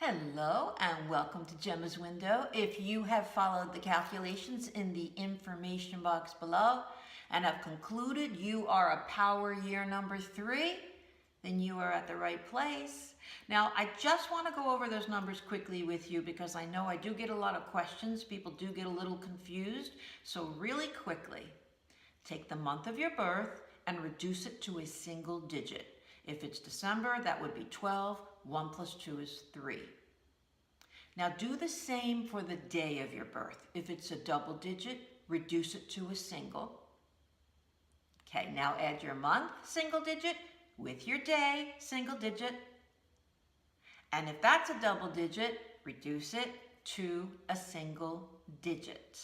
Hello and welcome to Gemma's Window. If you have followed the calculations in the information box below and have concluded you are a power year number 3, then you are at the right place. Now, I just want to go over those numbers quickly with you because I know I do get a lot of questions. People do get a little confused. So really quickly, take the month of your birth and reduce it to a single digit. If it's December, that would be 12. 1 plus 2 is 3. Now do the same for the day of your birth. If it's a double digit, reduce it to a single. Okay, now add your month, single digit, with your day, single digit. And if that's a double digit, reduce it to a single digit.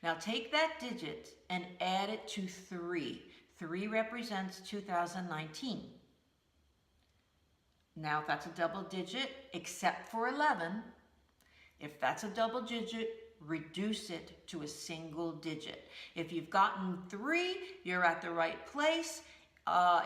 Now take that digit and add it to 3. 3 represents 2019. Now if that's a double digit, except for 11, if that's a double digit, reduce it to a single digit. If you've gotten 3, you're at the right place.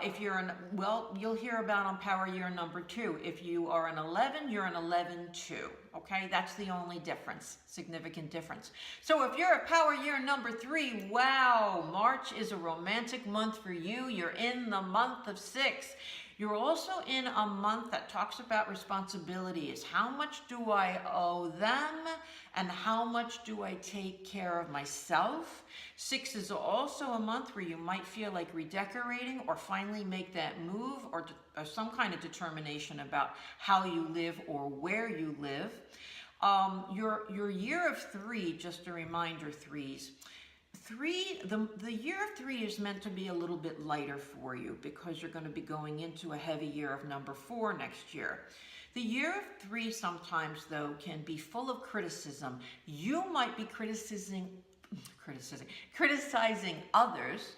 If you're in, well, you'll hear about on power year number 2. If you are an 11, you're an 11-2. Okay, that's the only difference, significant difference. So if you're a power year number 3, wow, March is a romantic month for you. You're in the month of 6. You're also in a month that talks about responsibilities. How much do I owe them? And how much do I take care of myself? 6 is also a month where you might feel like redecorating or finally make that move or some kind of determination about how you live or where you live. Your year of 3, just a reminder, 3s. The year of 3 is meant to be a little bit lighter for you because you're going to be going into a heavy year of number 4 next year. The year of 3 sometimes, though, can be full of criticism. You might be criticizing others,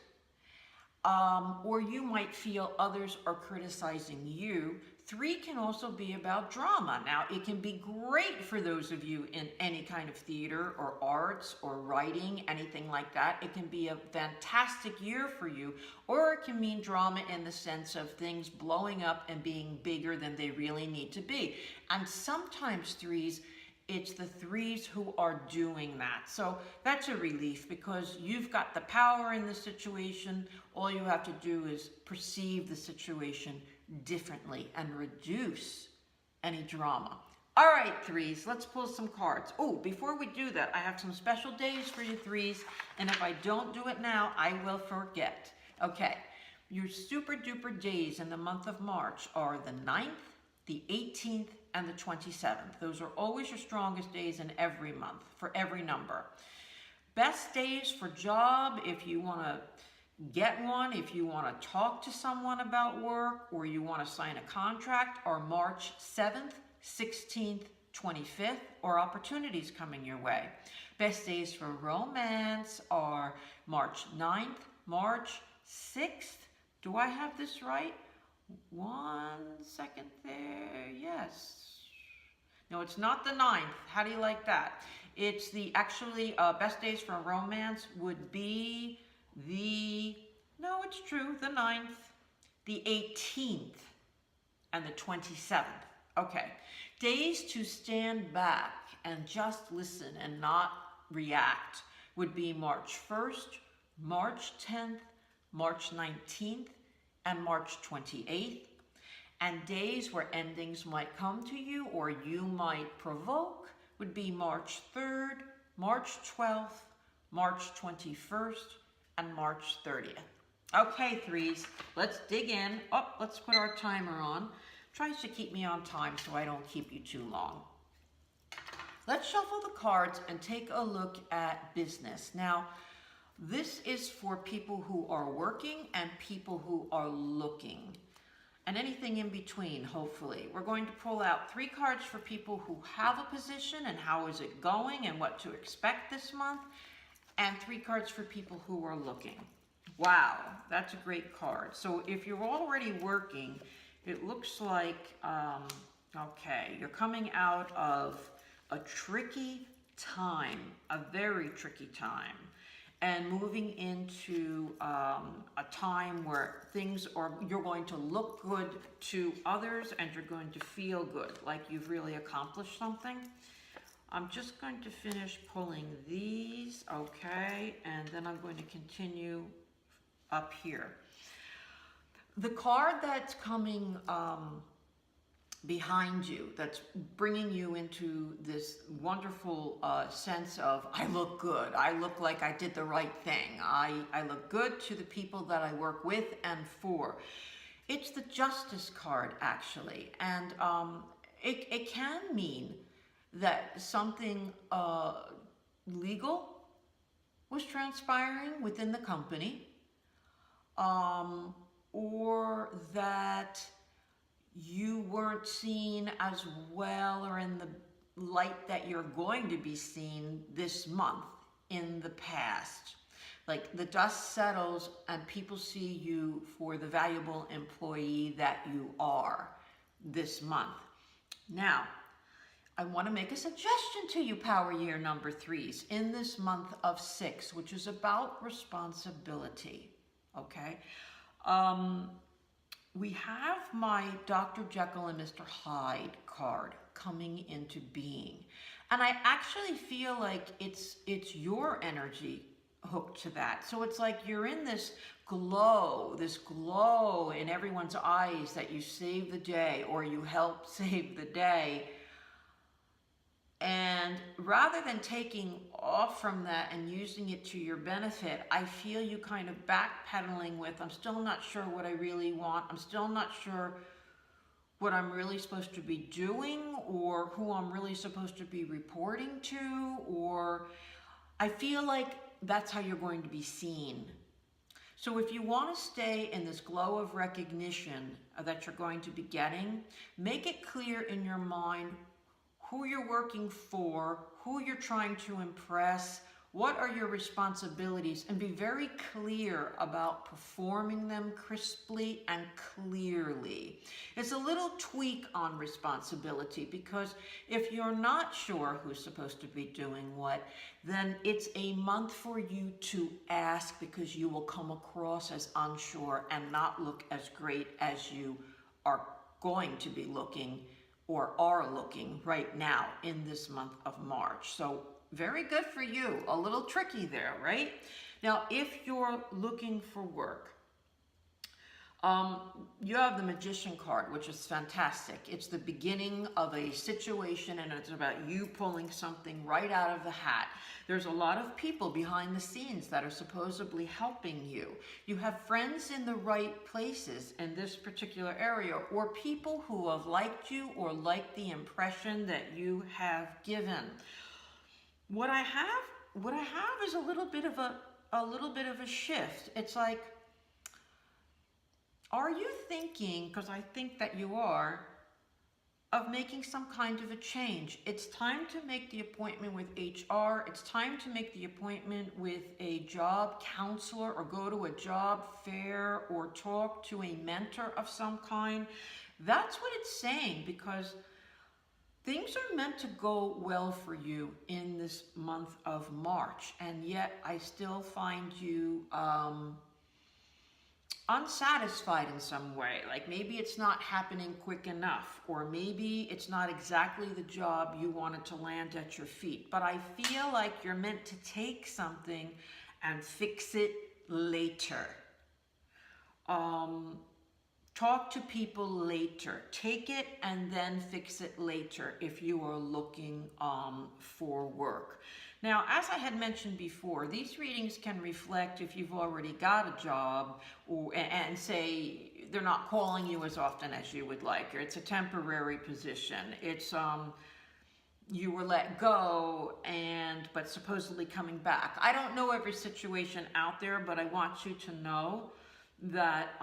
or you might feel others are criticizing you. 3 can also be about drama. Now, it can be great for those of you in any kind of theater or arts or writing, anything like that. It can be a fantastic year for you, or it can mean drama in the sense of things blowing up and being bigger than they really need to be. And sometimes 3s, it's the 3s who are doing that. So that's a relief because you've got the power in the situation. All you have to do is perceive the situation differently and reduce any drama. All right, 3s, let's pull some cards. Oh, before we do that, I have some special days for you 3s, and if I don't do it now, I will forget. Okay, your super duper days in the month of March are the 9th, the 18th, and the 27th. Those are always your strongest days in every month for every number. Best days for job, if you want to get one, if you want to talk to someone about work or you want to sign a contract, are March 7th, 16th, 25th, or opportunities coming your way. Best days for romance are March 9th, March 6th. Do I have this right? 1 second there. Yes. No, it's not the 9th. How do you like that? It's the actually best days for romance would be no, it's true, the 9th, the 18th, and the 27th. Okay, days to stand back and just listen and not react would be March 1st, March 10th, March 19th, and March 28th. And days where endings might come to you or you might provoke would be March 3rd, March 12th, March 21st, and March 30th. Okay, 3s, let's dig in. Oh, let's put our timer on. Tries to keep me on time so I don't keep you too long. Let's shuffle the cards and take a look at business. Now, this is for people who are working and people who are looking, and anything in between, hopefully. We're going to pull out 3 cards for people who have a position and how is it going and what to expect this month, and 3 cards for people who are looking. Wow, that's a great card. So if you're already working, it looks like, okay, you're coming out of a tricky time, a very tricky time. and moving into a time where you're going to look good to others and you're going to feel good, like you've really accomplished something. I'm just going to finish pulling these, okay, and then I'm going to continue up here. The card that's coming behind you, that's bringing you into this wonderful sense of, I look good, I look like I did the right thing, I look good to the people that I work with and for. It's the Justice card, actually, and it can mean that something legal was transpiring within the company, or that you weren't seen as well or in the light that you're going to be seen this month in the past. Like the dust settles and people see you for the valuable employee that you are this month. Now, I want to make a suggestion to you, Power Year number 3s, in this month of 6, which is about responsibility, okay? We have my Dr. Jekyll and Mr. Hyde card coming into being. And I actually feel like it's your energy hooked to that. So it's like you're in this glow in everyone's eyes that you save the day or you help save the day. And rather than taking off from that and using it to your benefit, I feel you kind of backpedaling with, I'm still not sure what I really want. I'm still not sure what I'm really supposed to be doing or who I'm really supposed to be reporting to, or I feel like that's how you're going to be seen. So if you want to stay in this glow of recognition that you're going to be getting, make it clear in your mind who you're working for, who you're trying to impress, what are your responsibilities, and be very clear about performing them crisply and clearly. It's a little tweak on responsibility, because if you're not sure who's supposed to be doing what, then it's a month for you to ask, because you will come across as unsure and not look as great as you are going to be looking or are looking right now in this month of March. So very good for you. A little tricky there, right? Now, if you're looking for work, you have the Magician card, which is fantastic. It's the beginning of a situation, and it's about you pulling something right out of the hat. There's a lot of people behind the scenes that are supposedly helping you. You have friends in the right places in this particular area, or people who have liked you or liked the impression that you have given. What I have is a little bit of a shift. It's like, are you thinking, because I think that you are, of making some kind of a change? It's time to make the appointment with HR. It's time to make the appointment with a job counselor, or go to a job fair, or talk to a mentor of some kind. That's what it's saying, because things are meant to go well for you in this month of March, and yet I still find you unsatisfied in some way. Like maybe it's not happening quick enough, or maybe it's not exactly the job you wanted to land at your feet. But I feel like you're meant to take something and fix it later. Talk to people later. Take it and then fix it later if you are looking for work. Now, as I had mentioned before, these readings can reflect if you've already got a job, and say they're not calling you as often as you would like, or it's a temporary position. It's you were let go but supposedly coming back. I don't know every situation out there, but I want you to know that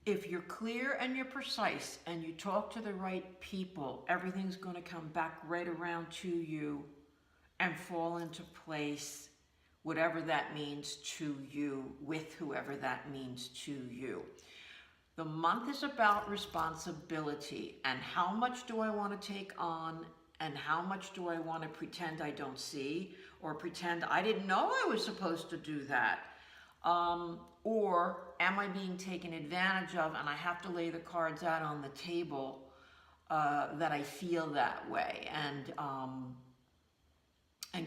if you're clear and you're precise and you talk to the right people, everything's going to come back right around to you and fall into place, whatever that means to you, with whoever that means to you. The month is about responsibility, and how much do I want to take on, And how much do I want to pretend I don't see, or pretend I didn't know I was supposed to do that? Or am I being taken advantage of and I have to lay the cards out on the table that I feel that way, and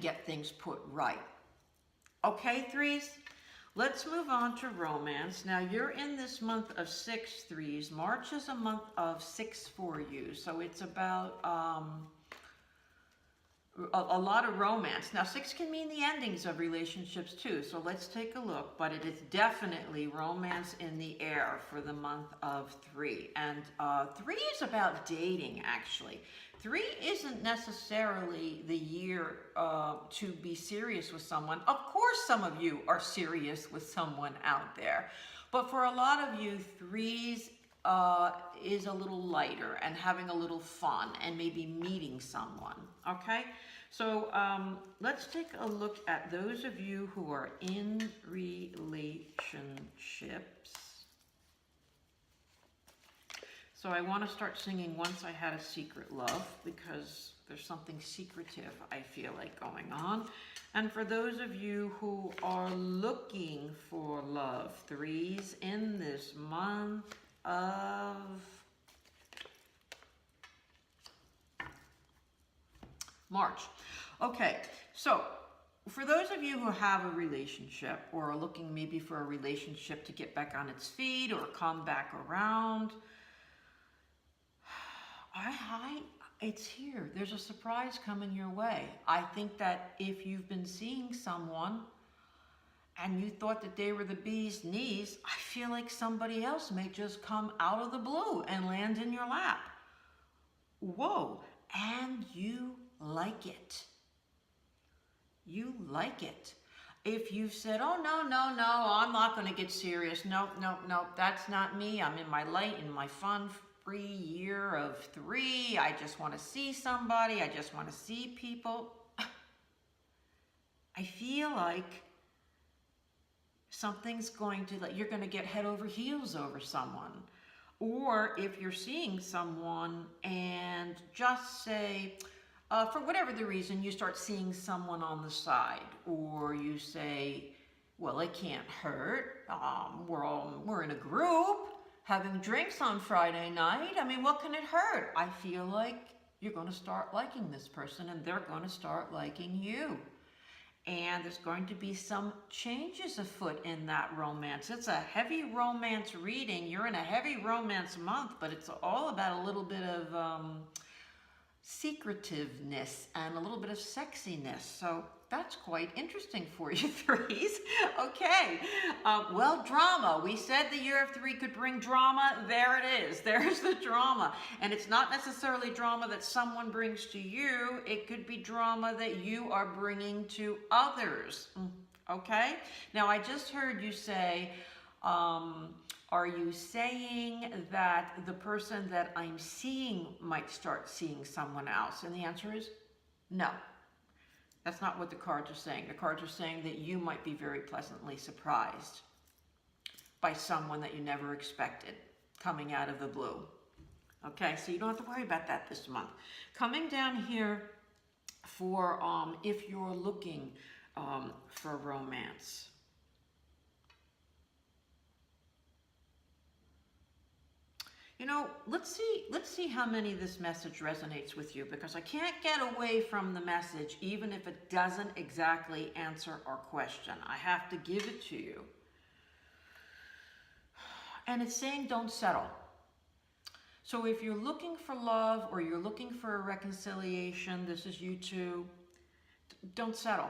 get things put right? Okay, threes, let's move on to romance. Now, you're in this month of 6, threes. March is a month of 6 for you, so it's about a lot of romance. Now, 6 can mean the endings of relationships too, so let's take a look. But it is definitely romance in the air for the month of 3. And 3 is about dating, actually. 3 isn't necessarily the year to be serious with someone. Of course, some of you are serious with someone out there. But for a lot of you, 3s is a little lighter and having a little fun and maybe meeting someone, okay? So let's take a look at those of you who are in relationships. So I want to start singing Once I Had a Secret Love, because there's something secretive I feel like going on. And for those of you who are looking for love, 3s in this month of March. Okay, so for those of you who have a relationship or are looking maybe for a relationship to get back on its feet or come back around, it's here. There's a surprise coming your way. I think that if you've been seeing someone and you thought that they were the bee's knees, I feel like somebody else may just come out of the blue and land in your lap. Whoa, and you like it. You like it. If you've said, oh, no, I'm not going to get serious. No, that's not me. I'm in my light, in my fun, free year of 3. I just want to see somebody. I just want to see people. I feel like something's going to, like, you're going to get head over heels over someone. Or if you're seeing someone and just say, for whatever the reason, you start seeing someone on the side, or you say, well, it can't hurt. We're in a group having drinks on Friday night. I mean, what can it hurt? I feel like you're going to start liking this person and they're going to start liking you. And there's going to be some changes afoot in that romance. It's a heavy romance reading. You're in a heavy romance month, but it's all about a little bit of secretiveness and a little bit of sexiness. So that's quite interesting for you, 3s. Okay, well, drama. We said the year of 3 could bring drama. There it is. There's the drama. And it's not necessarily drama that someone brings to you. It could be drama that you are bringing to others. Okay? Now, I just heard you say, are you saying that the person that I'm seeing might start seeing someone else? And the answer is no. That's not what the cards are saying. The cards are saying that you might be very pleasantly surprised by someone that you never expected coming out of the blue. Okay, so you don't have to worry about that this month. Coming down here for if you're looking for romance. You know, let's see how many this message resonates with you, because I can't get away from the message even if it doesn't exactly answer our question. I have to give it to you. And it's saying don't settle. So if you're looking for love or you're looking for a reconciliation, this is you too, don't settle.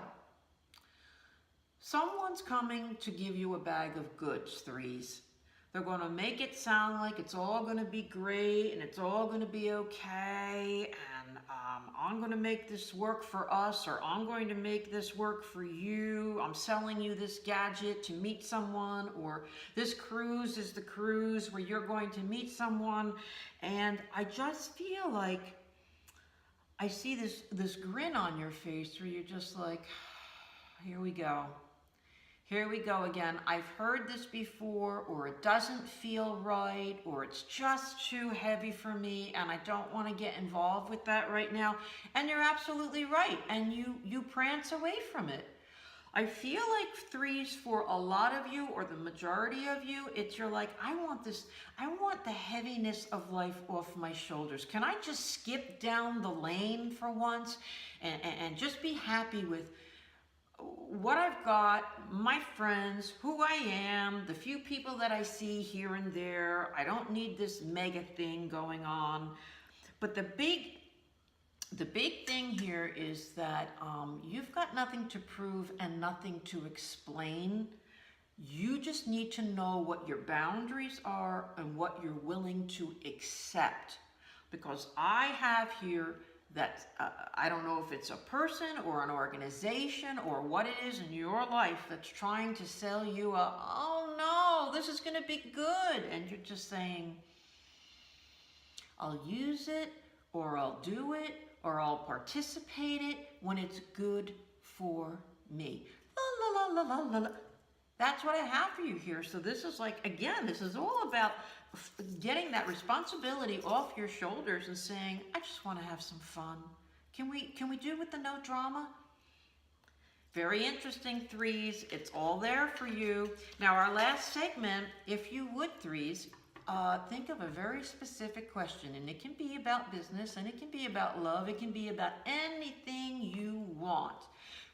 Someone's coming to give you a bag of goods, 3s. They're going to make it sound like it's all going to be great and it's all going to be okay, and I'm going to make this work for us, or I'm going to make this work for you. I'm selling you this gadget to meet someone, or this cruise is the cruise where you're going to meet someone. And I just feel like I see this grin on your face where you're just like, here we go. Here we go again. I've heard this before, or it doesn't feel right, or it's just too heavy for me, and I don't want to get involved with that right now. And you're absolutely right, and you prance away from it. I feel like threes for a lot of you, or the majority of you, you're like, I want the heaviness of life off my shoulders. Can I just skip down the lane for once and just be happy with what I've got, my friends, who I am, the few people that I see here and there. I don't need this mega thing going on. But the big thing here is that you've got nothing to prove and nothing to explain. You just need to know what your boundaries are and what you're willing to accept. Because I have here that I don't know if it's a person or an organization or what it is in your life that's trying to sell you oh no, this is going to be good. And you're just saying, I'll use it, or I'll do it, or I'll participate it when it's good for me. La, la, la, la, la, la. That's what I have for you here. So this is like, again, this is all about getting that responsibility off your shoulders and saying, I just want to have some fun. Can we do it with the no drama? Very interesting, threes. It's all there for you. Now, our last segment, if you would, threes, think of a very specific question, and it can be about business, and it can be about love, it can be about anything you want.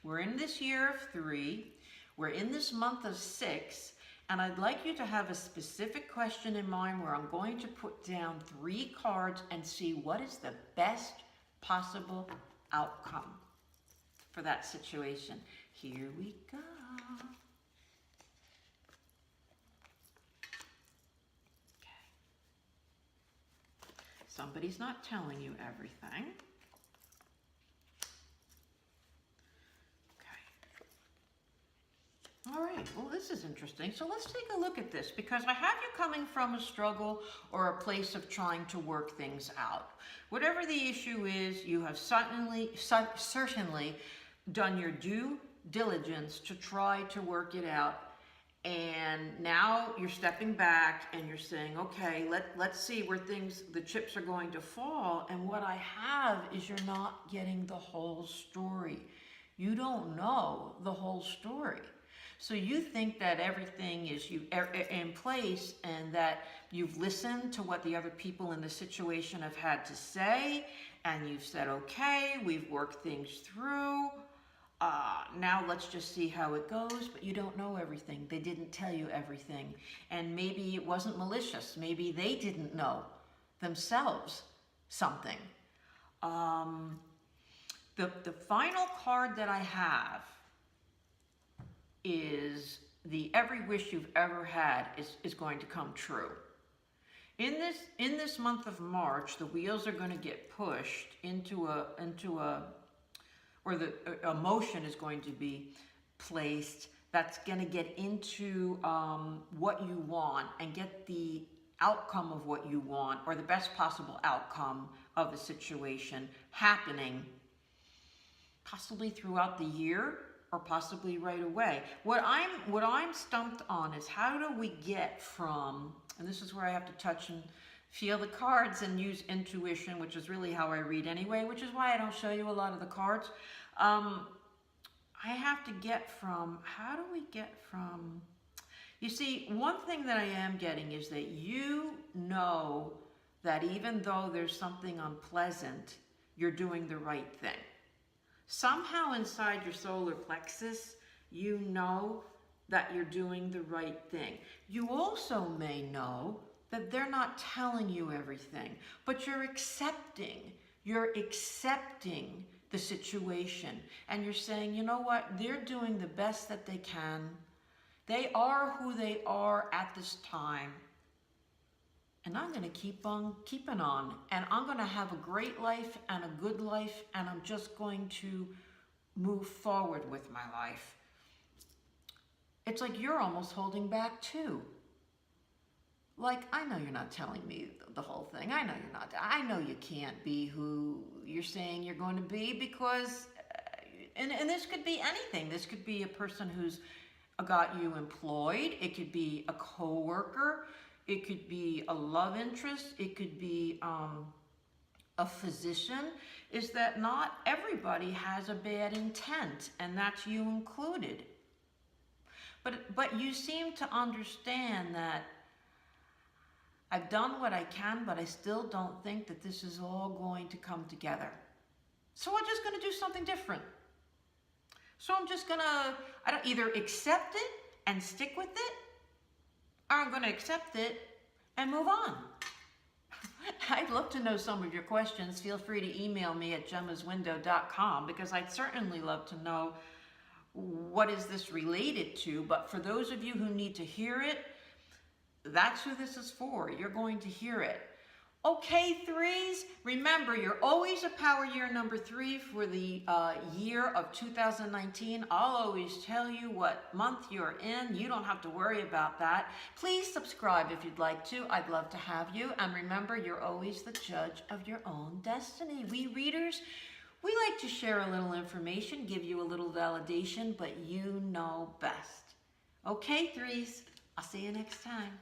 We're in this year of 3, we're in this month of 6, and I'd like you to have a specific question in mind where I'm going to put down 3 cards and see what is the best possible outcome for that situation. Here we go. Somebody's not telling you everything. Okay. All right, well, this is interesting. So let's take a look at this, because I have you coming from a struggle or a place of trying to work things out. Whatever the issue is, you have certainly done your due diligence to try to work it out. And now you're stepping back and you're saying, okay, let's see where the chips are going to fall. And what I have is you're not getting the whole story. You don't know the whole story. So you think that everything is in place and that you've listened to what the other people in the situation have had to say. And you've said, okay, we've worked things through. Now let's just see how it goes, but you don't know everything. They didn't tell you everything. And maybe it wasn't malicious. Maybe they didn't know themselves something. The final card that I have is the every wish you've ever had is going to come true. In this month of March, the wheels are going to get pushed into a or the emotion is going to be placed that's going to get into what you want and get the outcome of what you want, or the best possible outcome of the situation happening possibly throughout the year or possibly right away. What I'm stumped on is, how do we get from, and this is where I have to touch and feel the cards and use intuition, which is really how I read anyway, which is why I don't show you a lot of the cards. I have to get from, how do we get from, you see, one thing that I am getting is that you know that even though there's something unpleasant, you're doing the right thing. Somehow inside your solar plexus, you know that you're doing the right thing. You also may know that they're not telling you everything, but you're accepting the situation, and you're saying, you know what, they're doing the best that they can. They are who they are at this time, and I'm going to keep on keeping on, and I'm going to have a great life and a good life, and I'm just going to move forward with my life. It's like you're almost holding back too. Like, I know you're not telling me the whole thing. I know you're not. I know you can't be who you're saying you're going to be, because, and this could be anything. This could be a person who's got you employed. It could be a coworker. It could be a love interest. It could be a physician. Is that not everybody has a bad intent, and that's you included. But you seem to understand that I've done what I can, but I still don't think that this is all going to come together. So I'm just going to do something different. So I'm just going to either accept it and stick with it, or I'm going to accept it and move on. I'd love to know some of your questions. Feel free to email me at gemmaswindow.com, because I'd certainly love to know what is this related to. But for those of you who need to hear it, that's who this is for. You're going to hear it. Okay, threes, remember, you're always a power year number 3 for the year of 2019. I'll always tell you what month you're in. You don't have to worry about that. Please subscribe if you'd like to. I'd love to have you. And remember, you're always the judge of your own destiny. We readers, we like to share a little information, give you a little validation, but you know best. Okay, threes, I'll see you next time.